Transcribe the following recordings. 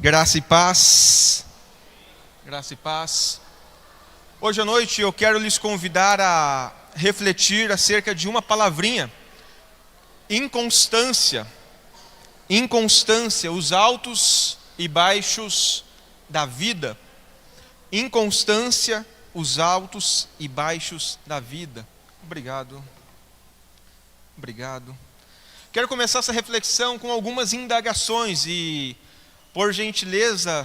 Graça e paz. Graça e paz. Hoje à noite eu quero lhes convidar a refletir acerca de uma palavrinha: inconstância. Inconstância, os altos e baixos da vida. Inconstância, os altos e baixos da vida. Obrigado. Quero começar essa reflexão com algumas indagações e, por gentileza,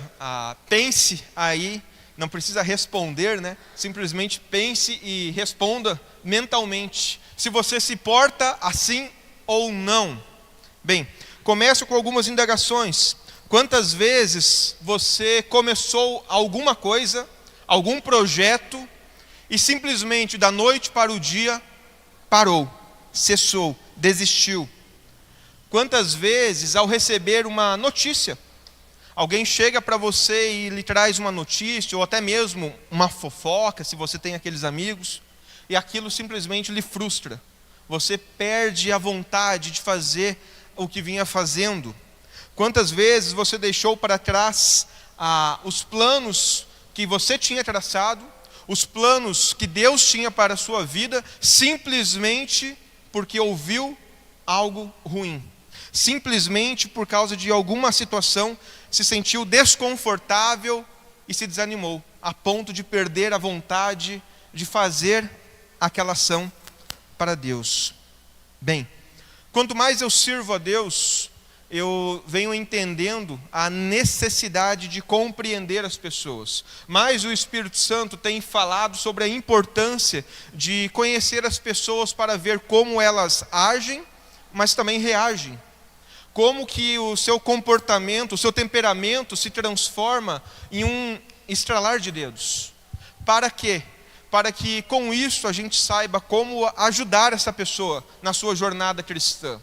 pense aí, não precisa responder, né? Simplesmente pense e responda mentalmente, se você se porta assim ou não. Bem, começo com algumas indagações. Quantas vezes você começou alguma coisa, algum projeto, e simplesmente da noite para o dia parou, cessou, desistiu? Quantas vezes, ao receber uma notícia, alguém chega para você e lhe traz uma notícia, ou até mesmo uma fofoca, se você tem aqueles amigos, e aquilo simplesmente lhe frustra. Você perde a vontade de fazer o que vinha fazendo. Quantas vezes você deixou para trás os planos que você tinha traçado, os planos que Deus tinha para a sua vida, simplesmente porque ouviu algo ruim. Simplesmente por causa de alguma situação, se sentiu desconfortável e se desanimou, a ponto de perder a vontade de fazer aquela ação para Deus. Bem, quanto mais eu sirvo a Deus, eu venho entendendo a necessidade de compreender as pessoas. Mas o Espírito Santo tem falado sobre a importância de conhecer as pessoas para ver como elas agem, mas também reagem. Como que o seu comportamento, o seu temperamento se transforma em um estralar de dedos. Para quê? Para que com isso a gente saiba como ajudar essa pessoa na sua jornada cristã.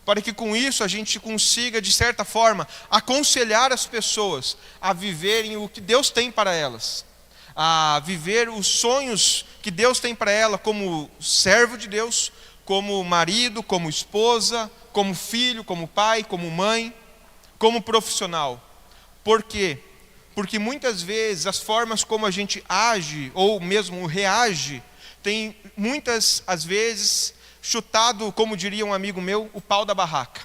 Para que com isso a gente consiga, de certa forma, aconselhar as pessoas a viverem o que Deus tem para elas. A viver os sonhos que Deus tem para ela como servo de Deus, como marido, como esposa, como filho, como pai, como mãe, como profissional. Por quê? Porque muitas vezes as formas como a gente age, ou mesmo reage, tem muitas, às vezes, chutado, como diria um amigo meu, o pau da barraca.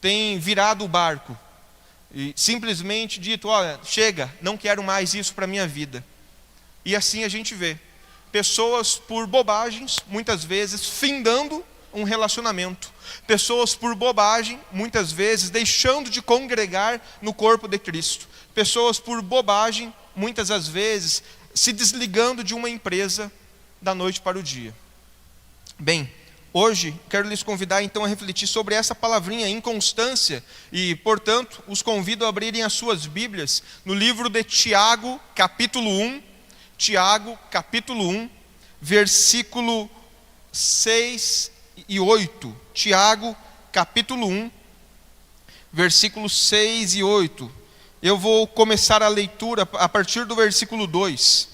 Tem virado o barco. E simplesmente dito, olha, chega, não quero mais isso para a minha vida. E assim a gente vê pessoas por bobagens, muitas vezes findando um relacionamento. Pessoas por bobagem, muitas vezes deixando de congregar no corpo de Cristo. Pessoas por bobagem, muitas das vezes se desligando de uma empresa da noite para o dia. Bem, hoje quero lhes convidar então a refletir sobre essa palavrinha, inconstância, e portanto os convido a abrirem as suas Bíblias no livro de Tiago, capítulo 1, Tiago, capítulo 1, versículo 6 e 8. Tiago, capítulo 1, versículos 6 e 8. Eu vou começar a leitura a partir do versículo 2.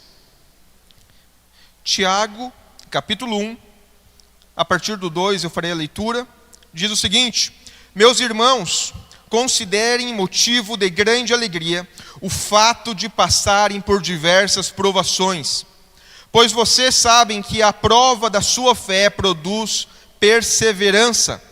Tiago, capítulo 1, a partir do 2 eu farei a leitura. Diz o seguinte: meus irmãos, considerem motivo de grande alegria o fato de passarem por diversas provações, pois vocês sabem que a prova da sua fé produz perseverança,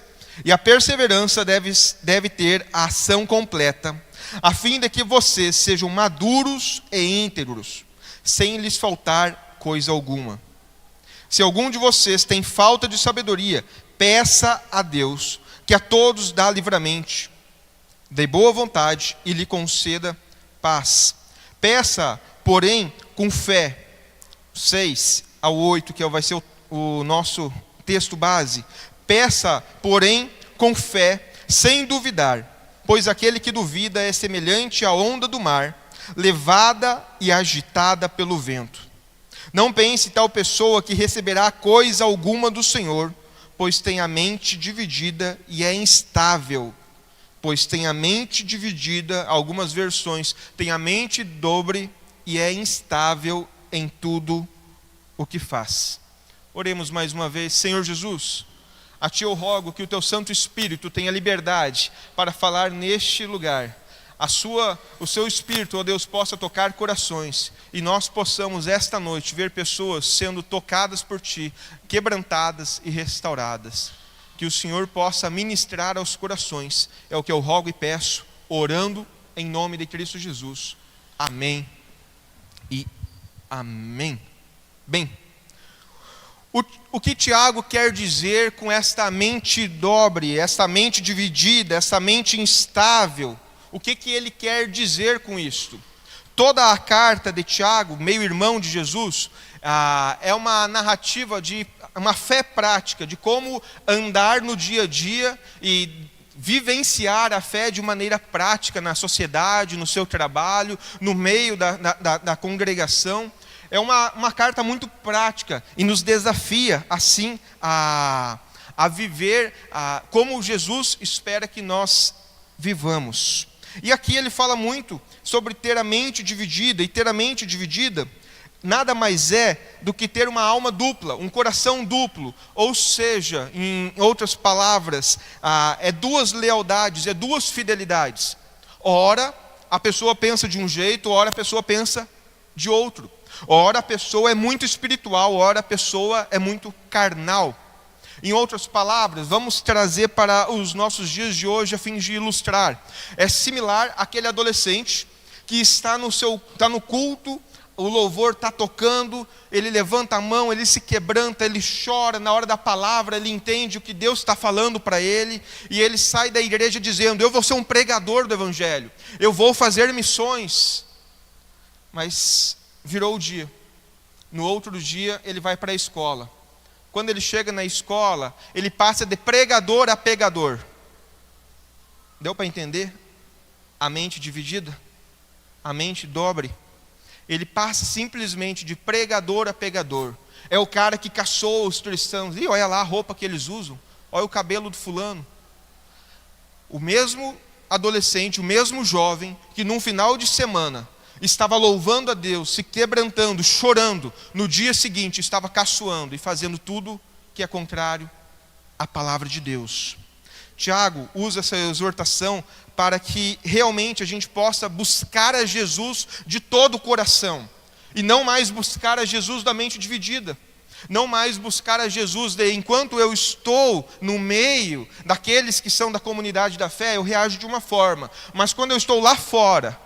e a perseverança deve ter a ação completa, a fim de que vocês sejam maduros e íntegros, sem lhes faltar coisa alguma. Se algum de vocês tem falta de sabedoria, peça a Deus, que a todos dá livremente, de boa vontade, e lhe conceda paz. Peça, porém, com fé. 6 ao 8, que vai ser o nosso texto base. Peça, porém, com fé, sem duvidar, pois aquele que duvida é semelhante à onda do mar, levada e agitada pelo vento. Não pense tal pessoa que receberá coisa alguma do Senhor, pois tem a mente dividida e é instável. Pois tem a mente dividida, algumas versões, tem a mente dobre e é instável em tudo o que faz. Oremos mais uma vez. Senhor Jesus, a Ti eu rogo que o Teu Santo Espírito tenha liberdade para falar neste lugar, o seu Espírito, ó Deus, possa tocar corações, e nós possamos esta noite ver pessoas sendo tocadas por Ti, quebrantadas e restauradas. Que o Senhor possa ministrar aos corações, é o que eu rogo e peço, orando em nome de Cristo Jesus. Amém e amém. Bem, o que Tiago quer dizer com esta mente dobre, esta mente dividida, esta mente instável? O que ele quer dizer com isto? Toda a carta de Tiago, meio-irmão de Jesus, é uma narrativa de uma fé prática, de como andar no dia a dia e vivenciar a fé de maneira prática na sociedade, no seu trabalho, no meio da congregação. É uma carta muito prática e nos desafia, assim, a viver como Jesus espera que nós vivamos. E aqui ele fala muito sobre ter a mente dividida, e ter a mente dividida nada mais é do que ter uma alma dupla, um coração duplo, ou seja, em outras palavras, é duas lealdades, é duas fidelidades. Ora a pessoa pensa de um jeito, ora a pessoa pensa de outro. Ora a pessoa é muito espiritual, ora a pessoa é muito carnal. Em outras palavras, vamos trazer para os nossos dias de hoje a fim de ilustrar. É similar àquele adolescente que está no culto, o louvor está tocando, ele levanta a mão, ele se quebranta, ele chora na hora da palavra, ele entende o que Deus está falando para ele, e ele sai da igreja dizendo: eu vou ser um pregador do evangelho, eu vou fazer missões. Mas virou o dia, no outro dia ele vai para a escola. Quando ele chega na escola, ele passa de pregador a pegador. Deu para entender? A mente dividida, a mente dobre. Ele passa simplesmente de pregador a pegador. É o cara que caçou os cristãos. E olha lá a roupa que eles usam, olha o cabelo do fulano. O mesmo adolescente, o mesmo jovem, que num final de semana estava louvando a Deus, se quebrantando, chorando, no dia seguinte estava caçoando e fazendo tudo que é contrário à palavra de Deus. Tiago usa essa exortação para que realmente a gente possa buscar a Jesus de todo o coração, e não mais buscar a Jesus da mente dividida, não mais buscar a Jesus de enquanto eu estou no meio daqueles que são da comunidade da fé, eu reajo de uma forma, mas quando eu estou lá fora,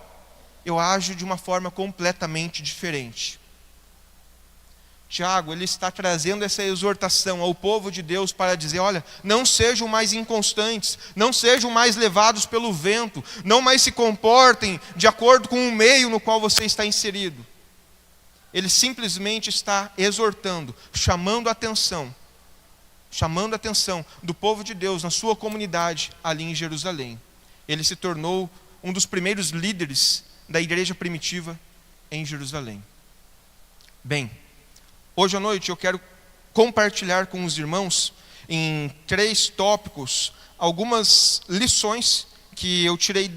eu ajo de uma forma completamente diferente. Tiago, ele está trazendo essa exortação ao povo de Deus para dizer: olha, não sejam mais inconstantes, não sejam mais levados pelo vento, não mais se comportem de acordo com o meio no qual você está inserido. Ele simplesmente está exortando, chamando a atenção do povo de Deus na sua comunidade ali em Jerusalém. Ele se tornou um dos primeiros líderes da igreja primitiva em Jerusalém. Bem, hoje à noite eu quero compartilhar com os irmãos em 3 tópicos algumas lições que eu tirei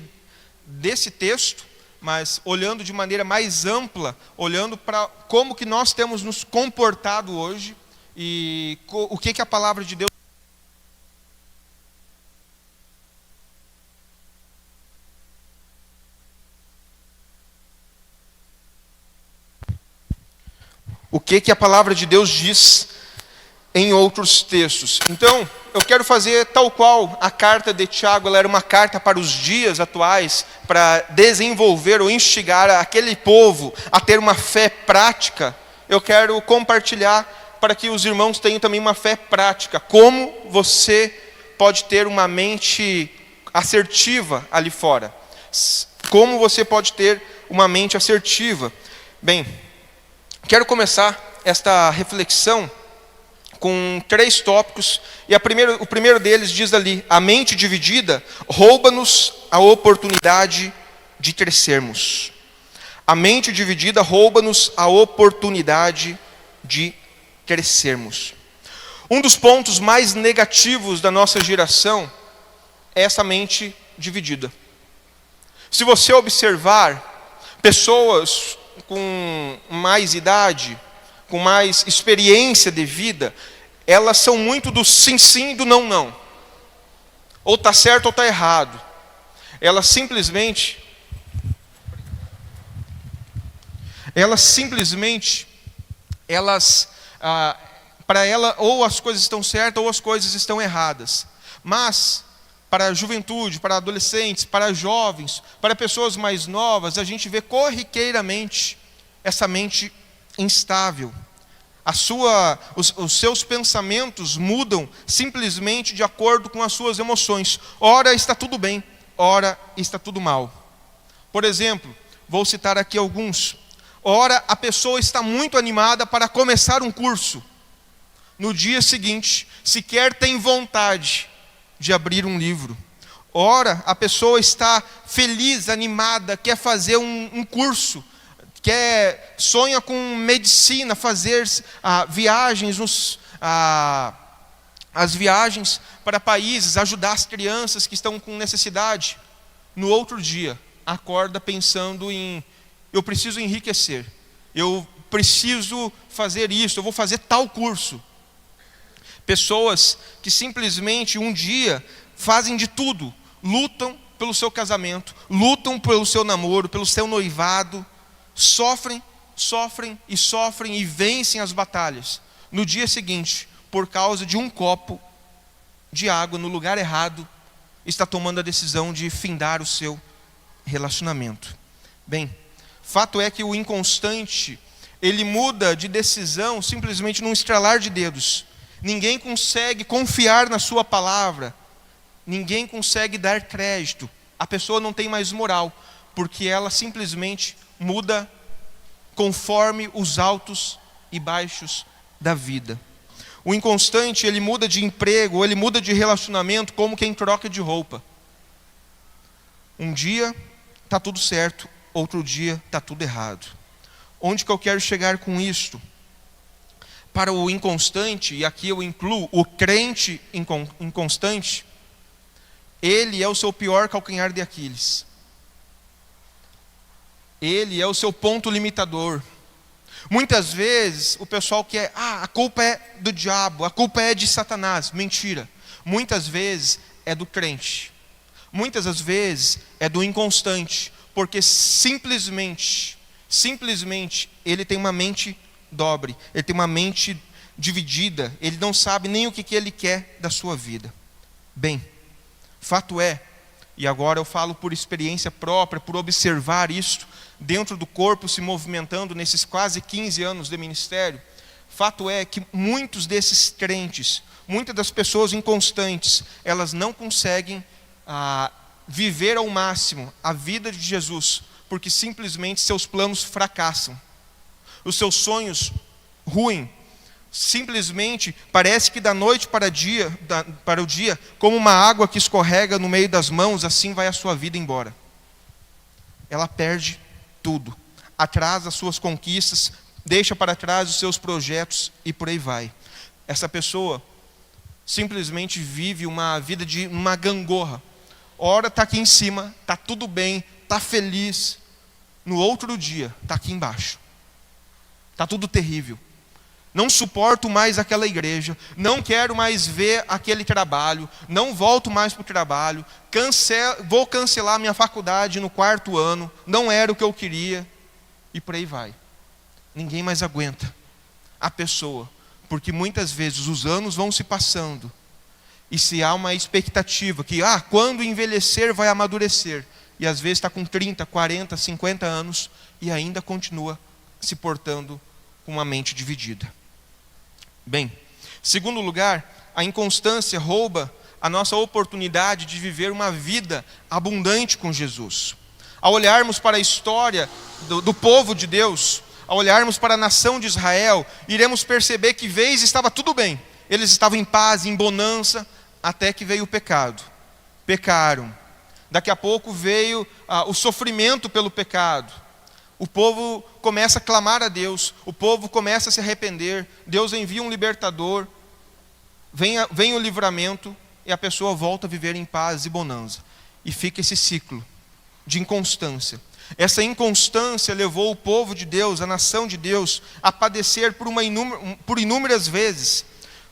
desse texto, mas olhando de maneira mais ampla, olhando para como que nós temos nos comportado hoje e o que a palavra de Deus a palavra de Deus diz em outros textos. Então, eu quero fazer tal qual a carta de Tiago, ela era uma carta para os dias atuais, para desenvolver ou instigar aquele povo a ter uma fé prática. Eu quero compartilhar para que os irmãos tenham também uma fé prática. Como você pode ter uma mente assertiva ali fora? Como você pode ter uma mente assertiva? Bem, quero começar esta reflexão com 3 tópicos, e o primeiro deles diz ali: a mente dividida rouba-nos a oportunidade de crescermos. A mente dividida rouba-nos a oportunidade de crescermos. Um dos pontos mais negativos da nossa geração é essa mente dividida. Se você observar pessoas com mais idade, com mais experiência de vida, elas são muito do sim, sim e do não, não. Ou está certo ou está errado. Elas simplesmente Elas simplesmente, para ela, ou as coisas estão certas ou as coisas estão erradas. Mas, para a juventude, para adolescentes, para jovens, para pessoas mais novas, a gente vê corriqueiramente essa mente instável. Os seus pensamentos mudam simplesmente de acordo com as suas emoções. Ora está tudo bem, ora está tudo mal. Por exemplo, vou citar aqui alguns. Ora a pessoa está muito animada para começar um curso. No dia seguinte, sequer tem vontade de abrir um livro. Ora a pessoa está feliz, animada, quer fazer um curso, sonha com medicina, fazer viagens, as viagens para países, ajudar as crianças que estão com necessidade. No outro dia, acorda pensando em: eu preciso enriquecer, eu preciso fazer isso, eu vou fazer tal curso. Pessoas que simplesmente um dia fazem de tudo, lutam pelo seu casamento, lutam pelo seu namoro, pelo seu noivado, sofrem e vencem as batalhas. No dia seguinte, por causa de um copo de água no lugar errado, está tomando a decisão de findar o seu relacionamento. Bem, fato é que o inconstante, ele muda de decisão simplesmente num estralar de dedos. Ninguém consegue confiar na sua palavra, ninguém consegue dar crédito. A pessoa não tem mais moral, porque ela simplesmente muda conforme os altos e baixos da vida. O inconstante, ele muda de emprego, ele muda de relacionamento como quem troca de roupa. Um dia está tudo certo, outro dia está tudo errado. Onde que eu quero chegar com isto? Para o inconstante, e aqui eu incluo o crente inconstante, ele é o seu pior calcanhar de Aquiles. Ele é o seu ponto limitador. Muitas vezes o pessoal quer: a culpa é do diabo, a culpa é de Satanás. Mentira. Muitas vezes é do crente. Muitas das vezes é do inconstante, porque simplesmente ele tem uma mente dobre, ele tem uma mente dividida, ele não sabe nem o que ele quer da sua vida. Bem, fato é, e agora eu falo por experiência própria, por observar isso dentro do corpo se movimentando nesses quase 15 anos de ministério, fato é que muitos desses crentes, muitas das pessoas inconstantes, elas não conseguem viver ao máximo a vida de Jesus, porque simplesmente seus planos fracassam. Os seus sonhos ruem. Simplesmente parece que da noite para o dia, como uma água que escorrega no meio das mãos, assim vai a sua vida embora. Ela perde tudo, atrasa as suas conquistas, deixa para trás os seus projetos e por aí vai. Essa pessoa simplesmente vive uma vida de uma gangorra. Ora está aqui em cima, está tudo bem, está feliz. No outro dia, está aqui embaixo. Está tudo terrível. Não suporto mais aquela igreja, não quero mais ver aquele trabalho, não volto mais para o trabalho, vou cancelar minha faculdade no 4º ano, não era o que eu queria, e por aí vai. Ninguém mais aguenta a pessoa, porque muitas vezes os anos vão se passando, e se há uma expectativa que quando envelhecer vai amadurecer, e às vezes está com 30, 40, 50 anos, e ainda continua se portando com uma mente dividida. Bem, segundo lugar, a inconstância rouba a nossa oportunidade de viver uma vida abundante com Jesus. Ao olharmos para a história do povo de Deus, ao olharmos para a nação de Israel, iremos perceber que vez estava tudo bem. Eles estavam em paz, em bonança, até que veio o pecado. Pecaram. Daqui a pouco veio o sofrimento pelo pecado. O povo começa a clamar a Deus, o povo começa a se arrepender, Deus envia um libertador, vem o livramento e a pessoa volta a viver em paz e bonança. E fica esse ciclo de inconstância. Essa inconstância levou o povo de Deus, a nação de Deus, a padecer por inúmeras vezes.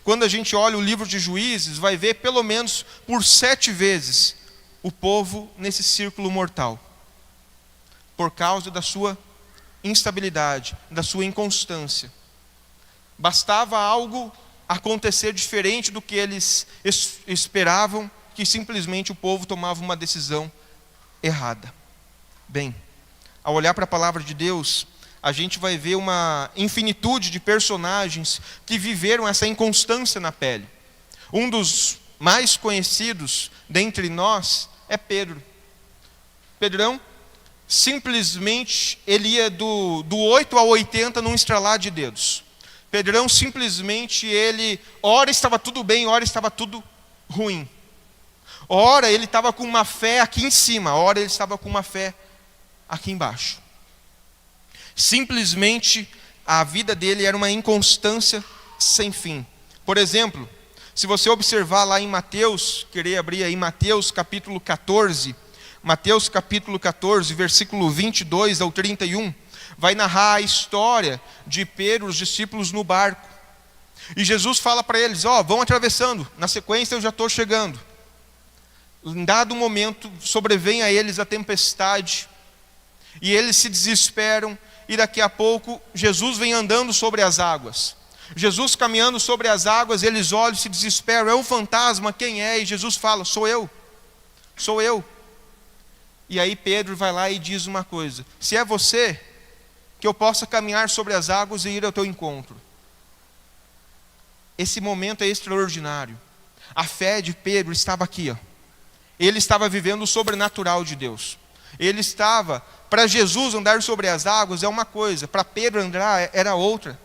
Quando a gente olha o livro de Juízes, vai ver pelo menos por 7 vezes o povo nesse círculo mortal, por causa da sua instabilidade, da sua inconstância. Bastava algo acontecer diferente do que eles esperavam, que simplesmente o povo tomava uma decisão errada. Bem, ao olhar para a palavra de Deus, a gente vai ver uma infinitude de personagens que viveram essa inconstância na pele. Um dos mais conhecidos dentre nós é Pedro. Pedrão, simplesmente, ele ia do 8 ao 80 num estralar de dedos. Pedrão, simplesmente, ele, ora estava tudo bem, ora estava tudo ruim. Ora ele estava com uma fé aqui em cima, ora ele estava com uma fé aqui embaixo. Simplesmente, a vida dele era uma inconstância sem fim. Por exemplo, se você observar lá em Mateus, querer abrir aí Mateus capítulo 14, Mateus capítulo 14, versículo 22 ao 31, vai narrar a história de Pedro, os discípulos no barco. E Jesus fala para eles, vão atravessando, na sequência eu já estou chegando. Em dado momento, sobrevém a eles a tempestade, e eles se desesperam, e daqui a pouco, Jesus vem andando sobre as águas. Jesus caminhando sobre as águas, eles olham e se desesperam, é um fantasma, quem é? E Jesus fala, sou eu. E aí Pedro vai lá e diz uma coisa, se é você, que eu possa caminhar sobre as águas e ir ao teu encontro. Esse momento é extraordinário. A fé de Pedro estava aqui, Ele estava vivendo o sobrenatural de Deus. Ele estava, para Jesus andar sobre as águas é uma coisa, para Pedro andar era outra.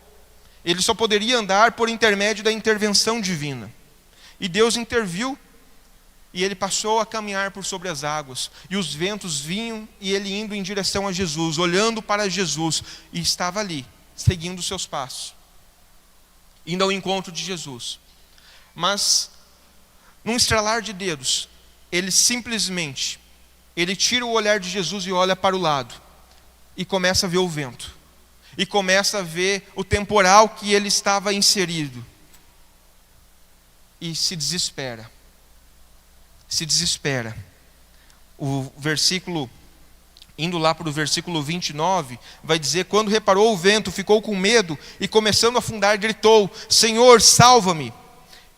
Ele só poderia andar por intermédio da intervenção divina. E Deus interviu, e ele passou a caminhar por sobre as águas. E os ventos vinham, e ele indo em direção a Jesus, olhando para Jesus, e estava ali, seguindo os seus passos, indo ao encontro de Jesus. Mas, num estralar de dedos, ele simplesmente, ele tira o olhar de Jesus e olha para o lado, e começa a ver o vento, e começa a ver o temporal que ele estava inserido, e se desespera. O versículo, indo lá para o versículo 29, vai dizer, quando reparou o vento, ficou com medo, e começando a afundar, gritou, Senhor, salva-me.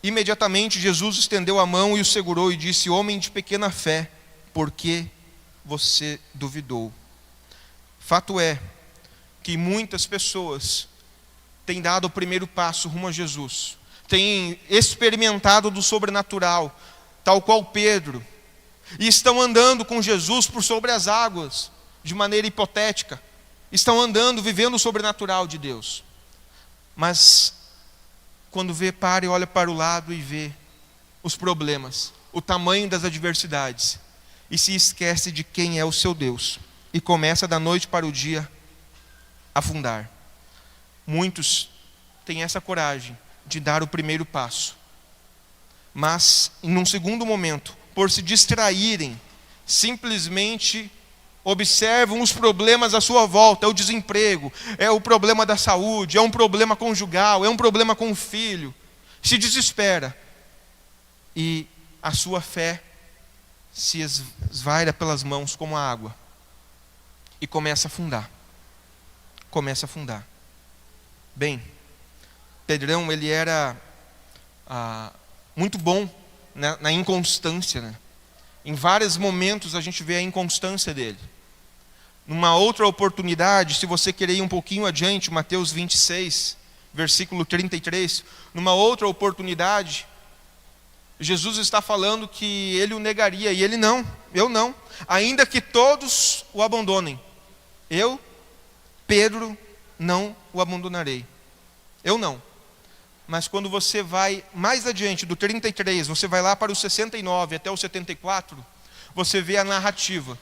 Imediatamente Jesus estendeu a mão e o segurou e disse, homem de pequena fé, por que você duvidou? Fato é que muitas pessoas têm dado o primeiro passo rumo a Jesus, têm experimentado do sobrenatural, tal qual Pedro, e estão andando com Jesus por sobre as águas, de maneira hipotética, estão andando, vivendo o sobrenatural de Deus, mas quando para e olha para o lado e vê os problemas, o tamanho das adversidades, e se esquece de quem é o seu Deus, e começa da noite para o dia a afundar. Muitos têm essa coragem de dar o primeiro passo, mas em um segundo momento, por se distraírem, simplesmente observam os problemas à sua volta, é o desemprego, é o problema da saúde, é um problema conjugal, é um problema com o filho, se desespera, e a sua fé se esvaira pelas mãos como a água, e começa a afundar. Bem, Pedrão, ele era muito bom na inconstância, né? Em vários momentos a gente vê a inconstância dele. Numa outra oportunidade, se você querer ir um pouquinho adiante, Mateus 26, versículo 33, numa outra oportunidade, Jesus está falando que ele o negaria, e ele não, eu não, ainda que todos o abandonem, eu, Pedro, não o abandonarei, eu não. Mas quando você vai mais adiante do 33, você vai lá para o 69 até o 74, você vê a narrativa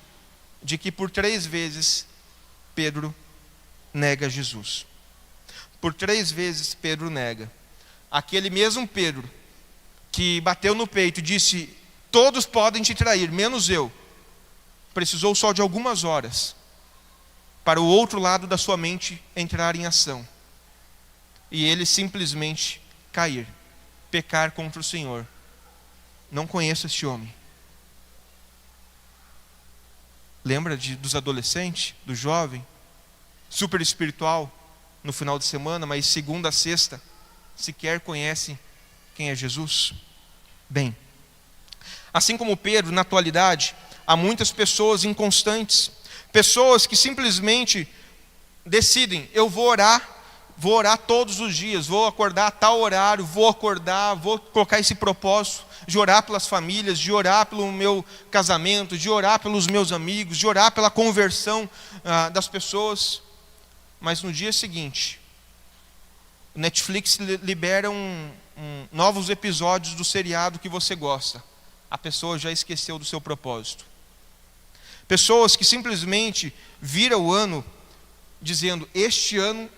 de que por 3 vezes Pedro nega Jesus. Por 3 vezes Pedro nega. Aquele mesmo Pedro que bateu no peito e disse, todos podem te trair, menos eu, precisou só de algumas horas para o outro lado da sua mente entrar em ação, e ele simplesmente cair, pecar contra o Senhor. Não conheço este homem. Lembra dos adolescentes, do jovem? super espiritual no final de semana, mas segunda a sexta sequer conhecem quem é Jesus? Bem, assim como Pedro, na atualidade, há muitas pessoas inconstantes, pessoas que simplesmente decidem: eu vou orar todos os dias, vou acordar a tal horário, vou colocar esse propósito de orar pelas famílias, de orar pelo meu casamento, de orar pelos meus amigos, de orar pela conversão das pessoas. Mas no dia seguinte, o Netflix libera novos episódios do seriado que você gosta. A pessoa já esqueceu do seu propósito. Pessoas que simplesmente viram o ano dizendo: este ano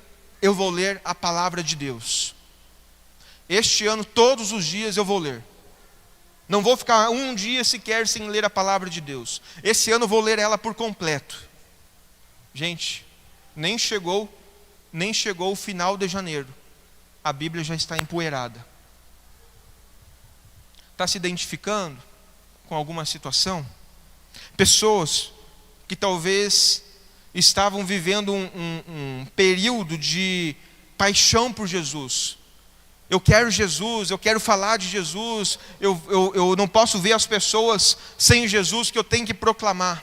eu vou ler a palavra de Deus. Este ano, todos os dias eu vou ler. Não vou ficar um dia sequer sem ler a palavra de Deus. Esse ano eu vou ler ela por completo. Gente, nem chegou o final de janeiro. A Bíblia já está empoeirada. Está se identificando com alguma situação? Pessoas que talvez estavam vivendo um período de paixão por Jesus. Eu quero Jesus, eu quero falar de Jesus, eu não posso ver as pessoas sem Jesus, que eu tenho que proclamar.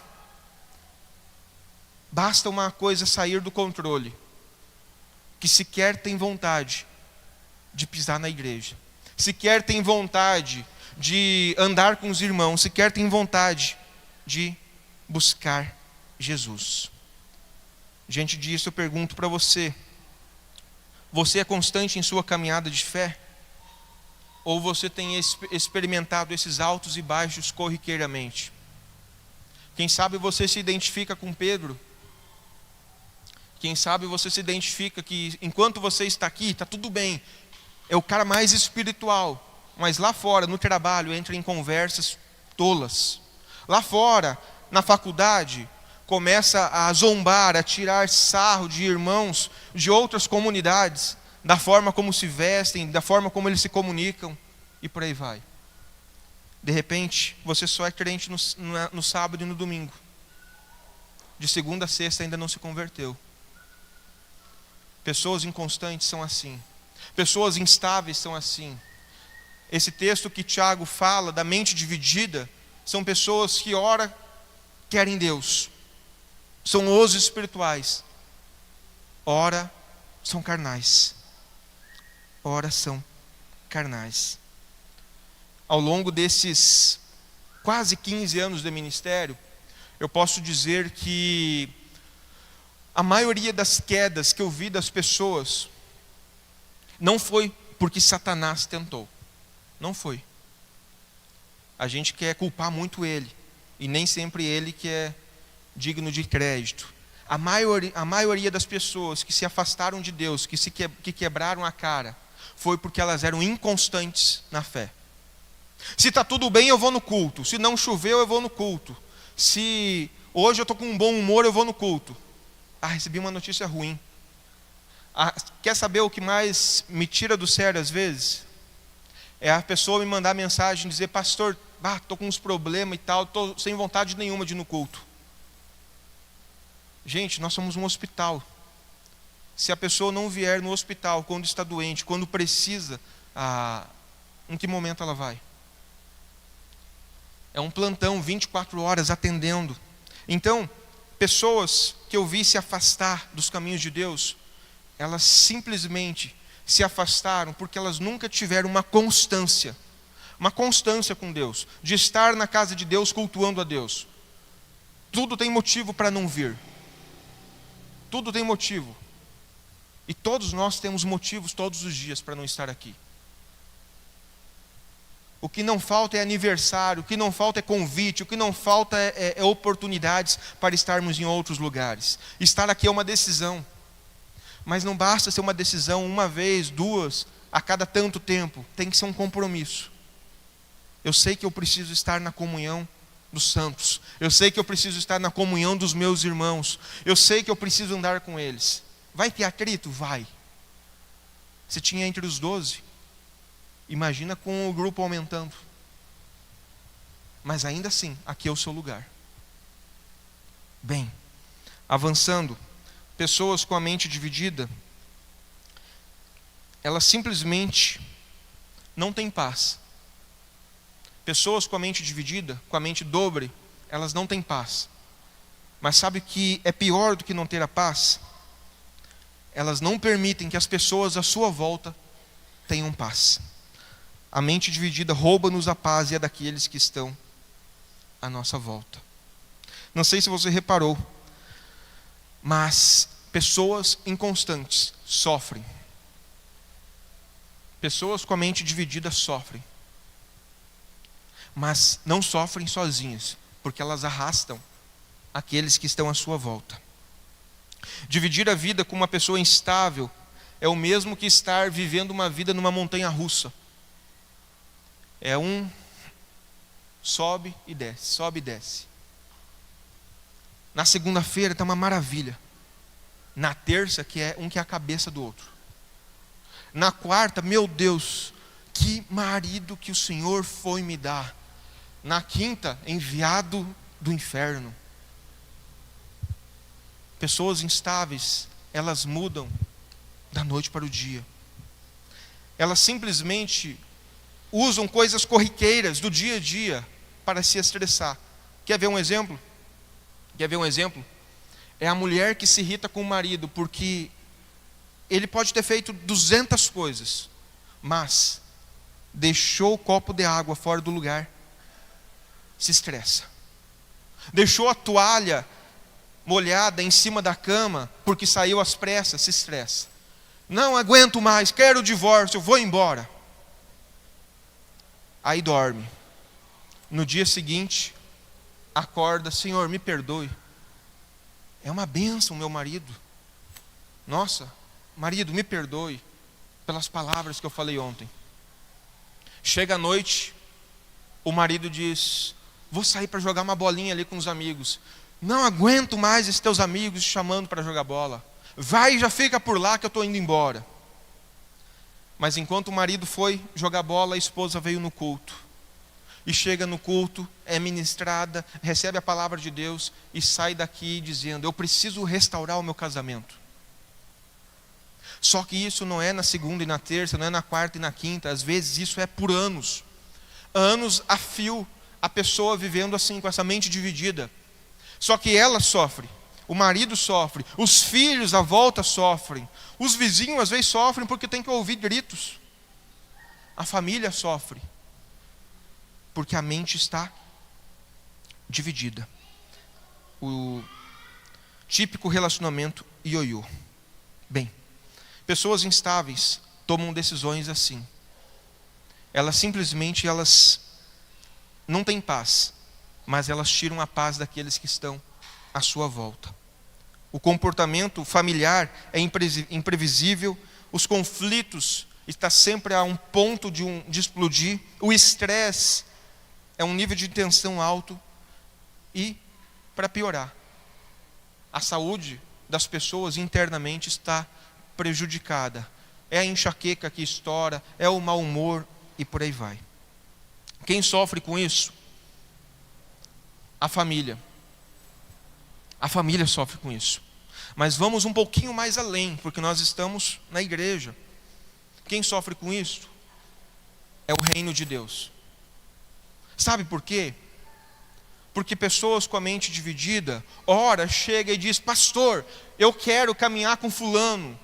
Basta uma coisa sair do controle, que sequer tem vontade de pisar na igreja, sequer tem vontade de andar com os irmãos, sequer tem vontade de buscar Jesus. Diante disso eu pergunto para você: você é constante em sua caminhada de fé? Ou você tem experimentado esses altos e baixos corriqueiramente? Quem sabe você se identifica com Pedro? Quem sabe você se identifica que enquanto você está aqui, está tudo bem, é o cara mais espiritual, mas lá fora, no trabalho, entra em conversas tolas. Lá fora, na faculdade, começa a zombar, a tirar sarro de irmãos de outras comunidades, da forma como se vestem, da forma como eles se comunicam, e por aí vai. De repente, você só é crente no sábado e no domingo. De segunda a sexta ainda não se converteu. Pessoas inconstantes são assim. Pessoas instáveis são assim. Esse texto que Tiago fala da mente dividida, são pessoas que ora querem Deus, são os espirituais, ora são carnais. Ora são carnais. Ao longo desses quase 15 anos de ministério, eu posso dizer que a maioria das quedas que eu vi das pessoas não foi porque Satanás tentou. Não foi. A gente quer culpar muito ele, e nem sempre ele que é digno de crédito. A maioria das pessoas que se afastaram de Deus, que quebraram a cara, foi porque elas eram inconstantes na fé. Se está tudo bem, eu vou no culto. Se não choveu, eu vou no culto. Se hoje eu estou com um bom humor, eu vou no culto. Recebi uma notícia ruim. Quer saber o que mais me tira do sério às vezes? É a pessoa me mandar mensagem e dizer: pastor, estou com uns problemas e tal, estou sem vontade nenhuma de ir no culto. Gente, nós somos um hospital. Se a pessoa não vier no hospital quando está doente, quando precisa, em que momento ela vai? É um plantão 24 horas atendendo. Então, pessoas que eu vi se afastar dos caminhos de Deus, elas simplesmente se afastaram porque elas nunca tiveram uma constância com Deus, de estar na casa de Deus cultuando a Deus. Tudo tem motivo para não vir. Tudo tem motivo. E todos nós temos motivos todos os dias para não estar aqui. O que não falta é aniversário, o que não falta é convite, o que não falta é oportunidades para estarmos em outros lugares. Estar aqui é uma decisão. Mas não basta ser uma decisão uma vez, duas, a cada tanto tempo. Tem que ser um compromisso. Eu sei que eu preciso estar na comunhão dos santos. Eu sei que eu preciso estar na comunhão dos meus irmãos. Eu sei que eu preciso andar com eles. Vai ter atrito? Vai. Se tinha entre os 12, imagina com o grupo aumentando. Mas ainda assim, aqui é o seu lugar. Bem, avançando, pessoas com a mente dividida, elas simplesmente não têm paz. Pessoas com a mente dividida, com a mente dobre, elas não têm paz. Mas sabe o que é pior do que não ter a paz? Elas não permitem que as pessoas à sua volta tenham paz. A mente dividida rouba-nos a paz e é daqueles que estão à nossa volta. Não sei se você reparou, mas pessoas inconstantes sofrem. Pessoas com a mente dividida sofrem. Mas não sofrem sozinhas, porque elas arrastam aqueles que estão à sua volta. Dividir a vida com uma pessoa instável é o mesmo que estar vivendo uma vida numa montanha russa. É um sobe e desce, sobe e desce. Na segunda-feira está uma maravilha. Na terça, que é a cabeça do outro. Na quarta, meu Deus, que marido que o Senhor foi me dar. Na quinta, enviado do inferno. Pessoas instáveis, elas mudam da noite para o dia. Elas simplesmente usam coisas corriqueiras do dia a dia para se estressar. Quer ver um exemplo? É a mulher que se irrita com o marido porque ele pode ter feito 200 coisas, mas deixou o copo de água fora do lugar, se estressa. Deixou a toalha molhada em cima da cama porque saiu às pressas, se estressa. Não aguento mais, quero o divórcio, vou embora. Aí dorme. No dia seguinte, acorda, Senhor, me perdoe. É uma bênção, meu marido. Nossa, marido, me perdoe pelas palavras que eu falei ontem. Chega a noite, o marido diz, vou sair para jogar uma bolinha ali com os amigos. Não aguento mais esses teus amigos te chamando para jogar bola. Vai e já fica por lá que eu estou indo embora. Mas enquanto o marido foi jogar bola, a esposa veio no culto. E chega no culto, é ministrada, recebe a palavra de Deus e sai daqui dizendo, eu preciso restaurar o meu casamento. Só que isso não é na segunda e na terça, não é na quarta e na quinta, às vezes isso é por anos. Anos a fio, a pessoa vivendo assim, com essa mente dividida. Só que ela sofre, o marido sofre, os filhos à volta sofrem, os vizinhos às vezes sofrem porque tem que ouvir gritos. A família sofre, porque a mente está dividida. O típico relacionamento ioiô. Bem, pessoas instáveis tomam decisões assim. Elas não têm paz, mas elas tiram a paz daqueles que estão à sua volta. O comportamento familiar é imprevisível, os conflitos estão sempre a um ponto de explodir, o estresse é um nível de tensão alto e, para piorar, a saúde das pessoas internamente está prejudicada. É a enxaqueca que estoura, é o mau humor e por aí vai. Quem sofre com isso? A família. A família sofre com isso. Mas vamos um pouquinho mais além, porque nós estamos na igreja. Quem sofre com isso? É o reino de Deus. Sabe por quê? Porque pessoas com a mente dividida, ora chega e diz, pastor, eu quero caminhar com fulano.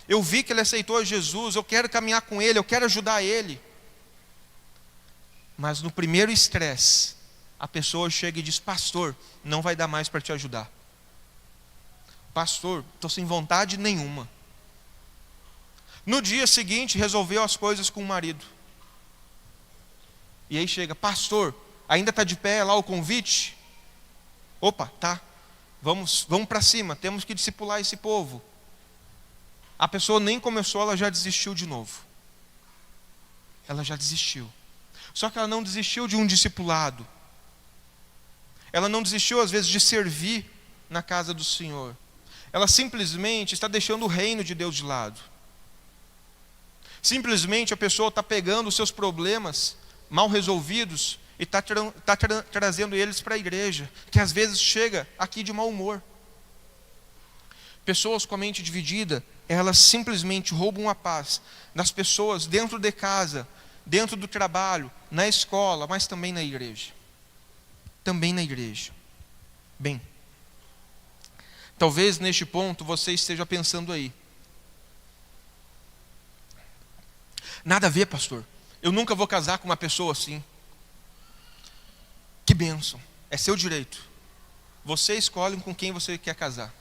Eu vi que ele aceitou Jesus, eu quero caminhar com ele, eu quero ajudar ele. Mas no primeiro estresse, a pessoa chega e diz, pastor, não vai dar mais para te ajudar. Pastor, estou sem vontade nenhuma. No dia seguinte, resolveu as coisas com o marido. E aí chega, pastor, ainda está de pé lá o convite? Opa, tá. Vamos para cima, temos que discipular esse povo. A pessoa nem começou, ela já desistiu de novo. Ela já desistiu. Só que ela não desistiu de um discipulado. Ela não desistiu, às vezes, de servir na casa do Senhor. Ela simplesmente está deixando o reino de Deus de lado. Simplesmente a pessoa está pegando os seus problemas mal resolvidos e está trazendo eles para a igreja, que às vezes chega aqui de mau humor. Pessoas com a mente dividida, elas simplesmente roubam a paz das pessoas dentro de casa, dentro do trabalho, na escola, mas também na igreja. Também na igreja. Bem, talvez neste ponto você esteja pensando aí: nada a ver, pastor, eu nunca vou casar com uma pessoa assim. Que bênção, é seu direito. Você escolhe com quem você quer casar.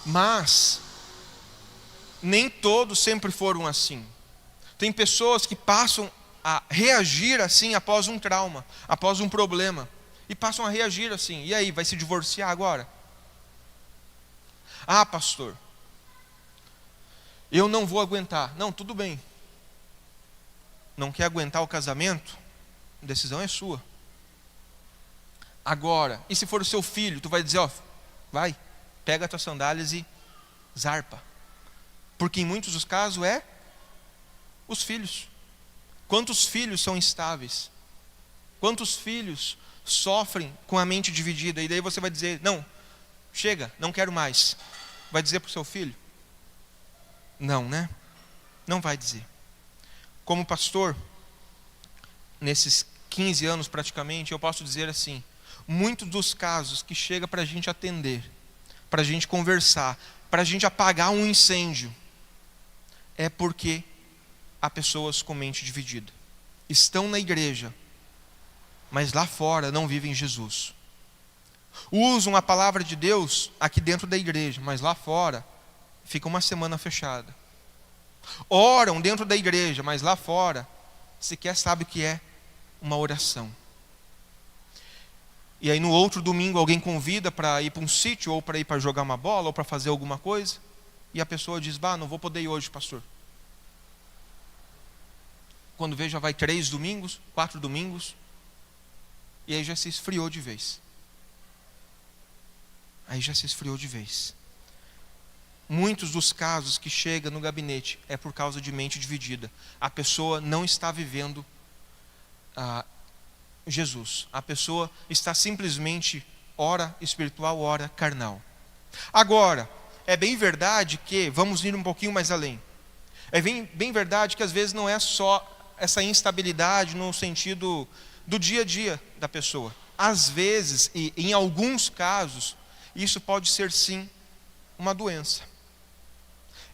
Mas nem todos sempre foram assim. Tem pessoas que passam a reagir assim após um trauma, após um problema, e passam a reagir assim. E aí, vai se divorciar agora? Ah, pastor, eu não vou aguentar. Não, tudo bem. Não quer aguentar o casamento? A decisão é sua. Agora, e se for o seu filho, tu vai dizer, ó, vai, pega as tuas sandálias e zarpa. Porque em muitos dos casos é os filhos. Quantos filhos são instáveis? Quantos filhos sofrem com a mente dividida? E daí você vai dizer, não, chega, não quero mais. Vai dizer para o seu filho? Não, né? Não vai dizer. Como pastor, nesses 15 anos praticamente, eu posso dizer assim, muitos dos casos que chega para a gente atender, para a gente conversar, para a gente apagar um incêndio, é porque há pessoas com mente dividida. Estão na igreja, mas lá fora não vivem Jesus. Usam a palavra de Deus aqui dentro da igreja, mas lá fora fica uma semana fechada. Oram dentro da igreja, mas lá fora sequer sabe o que é uma oração. E aí no outro domingo alguém convida para ir para um sítio, ou para ir para jogar uma bola, ou para fazer alguma coisa, e a pessoa diz, não vou poder ir hoje, pastor. Quando vê, já vai 3 domingos, 4 domingos, e aí já se esfriou de vez. Muitos dos casos que chegam no gabinete é por causa de mente dividida. A pessoa não está vivendo Jesus. A pessoa está simplesmente ora espiritual, ora carnal. Agora, é bem verdade que, vamos ir um pouquinho mais além. É bem verdade que às vezes não é só essa instabilidade no sentido do dia a dia da pessoa. Às vezes, e em alguns casos, isso pode ser sim uma doença.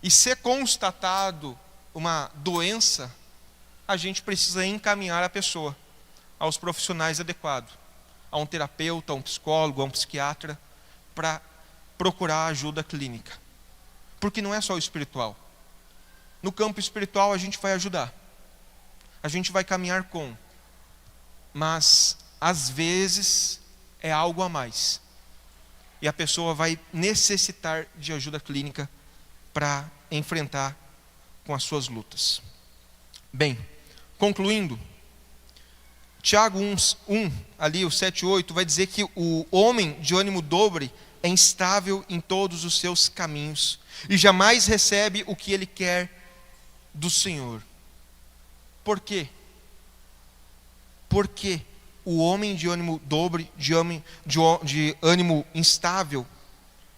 E ser constatado uma doença, a gente precisa encaminhar a pessoa aos profissionais adequados, a um terapeuta, a um psicólogo, a um psiquiatra, para procurar ajuda clínica. Porque não é só o espiritual. No campo espiritual a gente vai ajudar, a gente vai caminhar com, mas às vezes é algo a mais, e a pessoa vai necessitar de ajuda clínica para enfrentar com as suas lutas. Bem, concluindo, Tiago 1, ali o 7 e 8, vai dizer que o homem de ânimo dobre é instável em todos os seus caminhos, e jamais recebe o que ele quer do Senhor. Por quê? Porque o homem de ânimo dobre, de ânimo instável,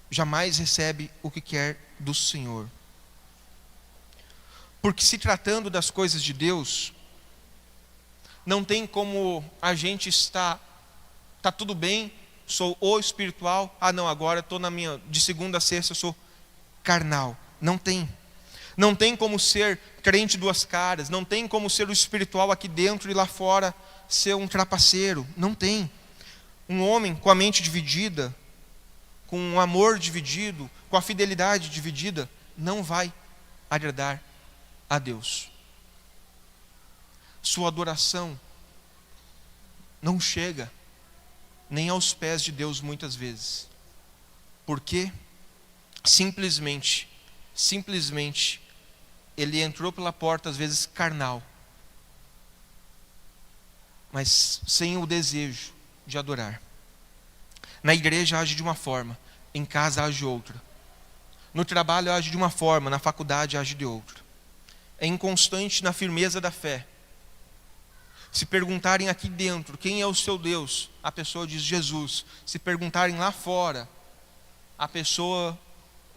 jamais recebe o que quer do Senhor. Porque se tratando das coisas de Deus, não tem como a gente está tudo bem, sou o espiritual, não, agora estou de segunda a sexta eu sou carnal. Não tem. Não tem como ser crente duas caras, não tem como ser o espiritual aqui dentro e lá fora ser um trapaceiro. Não tem. Um homem com a mente dividida, com um amor dividido, com a fidelidade dividida, não vai agradar a Deus. Sua adoração não chega nem aos pés de Deus muitas vezes. Porque simplesmente ele entrou pela porta às vezes carnal, mas sem o desejo de adorar. Na igreja age de uma forma, em casa age de outra. No trabalho age de uma forma, na faculdade age de outra. É inconstante na firmeza da fé. Se perguntarem aqui dentro quem é o seu Deus, a pessoa diz Jesus. Se perguntarem lá fora, a pessoa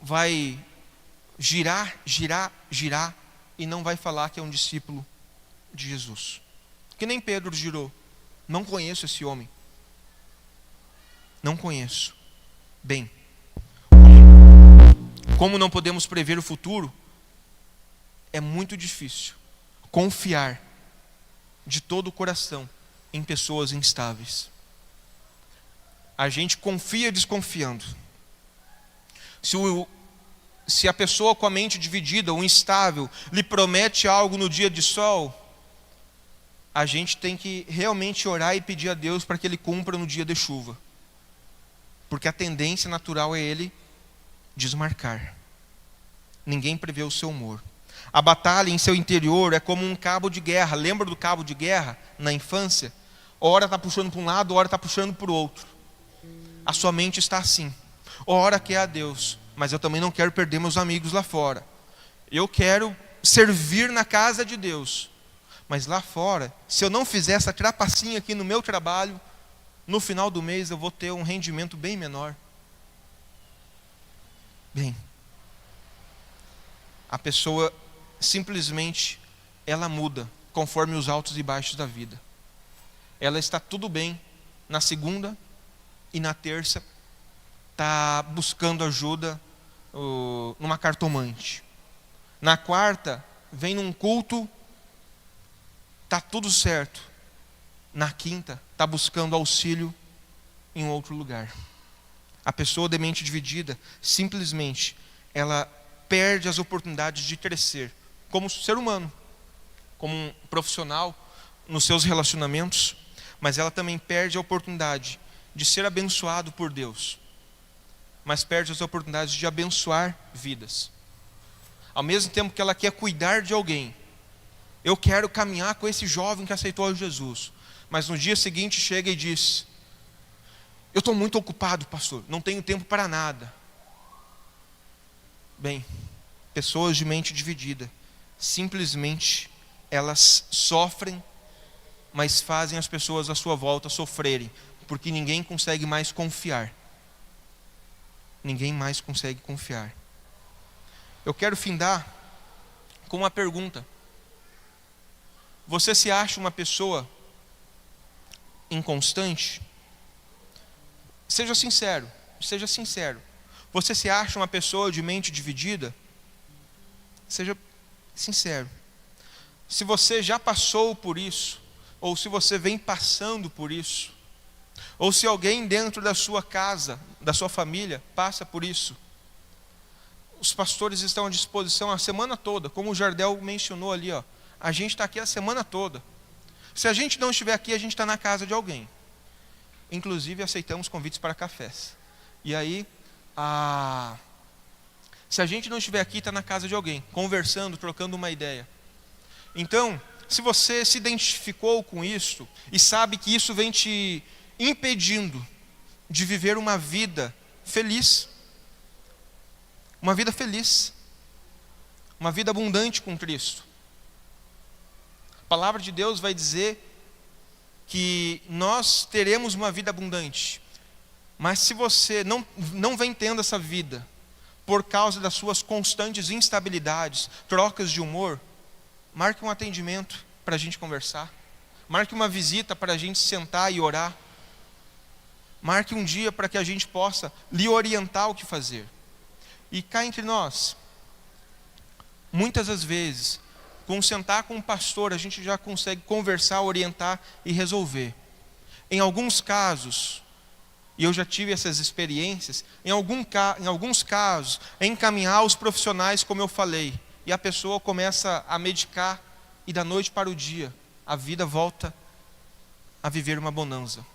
vai girar e não vai falar que é um discípulo de Jesus. Que nem Pedro girou. Não conheço esse homem. Não conheço. Bem, como não podemos prever o futuro, é muito difícil confiar de todo o coração em pessoas instáveis. A gente confia desconfiando. Se a pessoa com a mente dividida, o instável, lhe promete algo no dia de sol, a gente tem que realmente orar e pedir a Deus para que Ele cumpra no dia de chuva. Porque a tendência natural é ele desmarcar. Ninguém prevê o seu humor. A batalha em seu interior é como um cabo de guerra. Lembra do cabo de guerra na infância? Ora está puxando para um lado, ora está puxando para o outro. A sua mente está assim. Ora quer a Deus, mas eu também não quero perder meus amigos lá fora. Eu quero servir na casa de Deus. Mas lá fora, se eu não fizer essa trapacinha aqui no meu trabalho, no final do mês eu vou ter um rendimento bem menor. Bem, a pessoa simplesmente, ela muda conforme os altos e baixos da vida. Ela está tudo bem na segunda e na terça está buscando ajuda numa cartomante. Na quarta, vem num culto, está tudo certo. Na quinta, está buscando auxílio em outro lugar. A pessoa de mente dividida, simplesmente, ela perde as oportunidades de crescer como ser humano, como um profissional nos seus relacionamentos, mas ela também perde a oportunidade de ser abençoado por Deus, mas perde as oportunidades de abençoar vidas. Ao mesmo tempo que ela quer cuidar de alguém, eu quero caminhar com esse jovem que aceitou Jesus, mas no dia seguinte chega e diz: eu estou muito ocupado, pastor, não tenho tempo para nada. Bem, pessoas de mente dividida, simplesmente elas sofrem, mas fazem as pessoas à sua volta sofrerem, porque ninguém consegue mais confiar. Ninguém mais consegue confiar. Eu quero findar com uma pergunta. Você se acha uma pessoa inconstante? Seja sincero, seja sincero. Você se acha uma pessoa de mente dividida? Seja sincero. Se você já passou por isso, ou se você vem passando por isso, ou se alguém dentro da sua casa, da sua família, passa por isso, os pastores estão à disposição a semana toda, como o Jardel mencionou ali, ó. A gente está aqui a semana toda. Se a gente não estiver aqui, a gente está na casa de alguém. Inclusive aceitamos convites para cafés. E aí, se a gente não estiver aqui, está na casa de alguém, conversando, trocando uma ideia. Então, se você se identificou com isso e sabe que isso vem te impedindo de viver uma vida feliz, uma vida feliz, uma vida abundante com Cristo. A palavra de Deus vai dizer que nós teremos uma vida abundante, mas se você não vem tendo essa vida por causa das suas constantes instabilidades, trocas de humor, marque um atendimento para a gente conversar, marque uma visita para a gente sentar e orar, marque um dia para que a gente possa lhe orientar o que fazer. E cá entre nós, muitas das vezes, com sentar com um pastor, a gente já consegue conversar, orientar e resolver. Em alguns casos, e eu já tive essas experiências, em alguns casos, é encaminhar os profissionais, como eu falei, e a pessoa começa a medicar, e da noite para o dia, a vida volta a viver uma bonança.